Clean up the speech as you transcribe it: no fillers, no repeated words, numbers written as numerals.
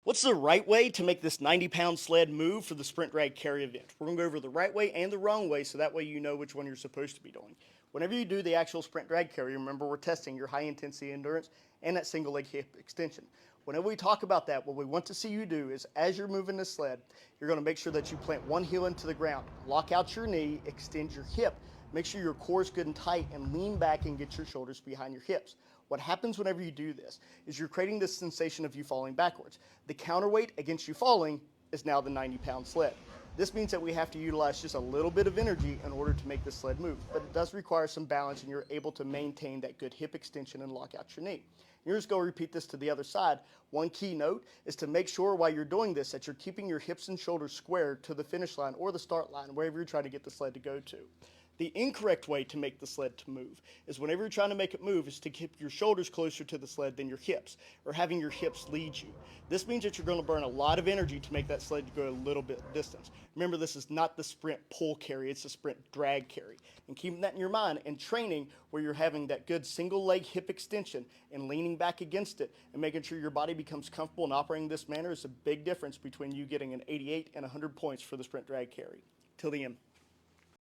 What's the right way to make this 90-pound sled move for the sprint drag carry event? We're going to go over the right way and the wrong way so that way you know which one you're supposed to be doing. Whenever you do the actual sprint drag carry, remember we're testing your high intensity endurance and that single leg hip extension. Whenever we talk about that, what we want to see you do is as you're moving the sled, you're going to make sure that you plant one heel into the ground, lock out your knee, extend your hip, make sure your core is good and tight, and lean back and get your shoulders behind your hips. What happens whenever you do this is you're creating this sensation of you falling backwards. The counterweight against you falling is now the 90-pound sled. This means that we have to utilize just a little bit of energy in order to make the sled move, but it does require some balance and you're able to maintain that good hip extension and lock out your knee. You're just going to repeat this to the other side. One key note is to make sure while you're doing this that you're keeping your hips and shoulders squared to the finish line or the start line, wherever you're trying to get the sled to go to. The incorrect way to make the sled to move is whenever you're trying to make it move is to keep your shoulders closer to the sled than your hips, or having your hips lead you. This means that you're going to burn a lot of energy to make that sled go a little bit distance. Remember, this is not the sprint pull carry, it's the sprint drag carry. And keeping that in your mind and training where you're having that good single leg hip extension and leaning back against it and making sure your body becomes comfortable in operating this manner is a big difference between you getting an 88 and 100 points for the sprint drag carry. Till the end.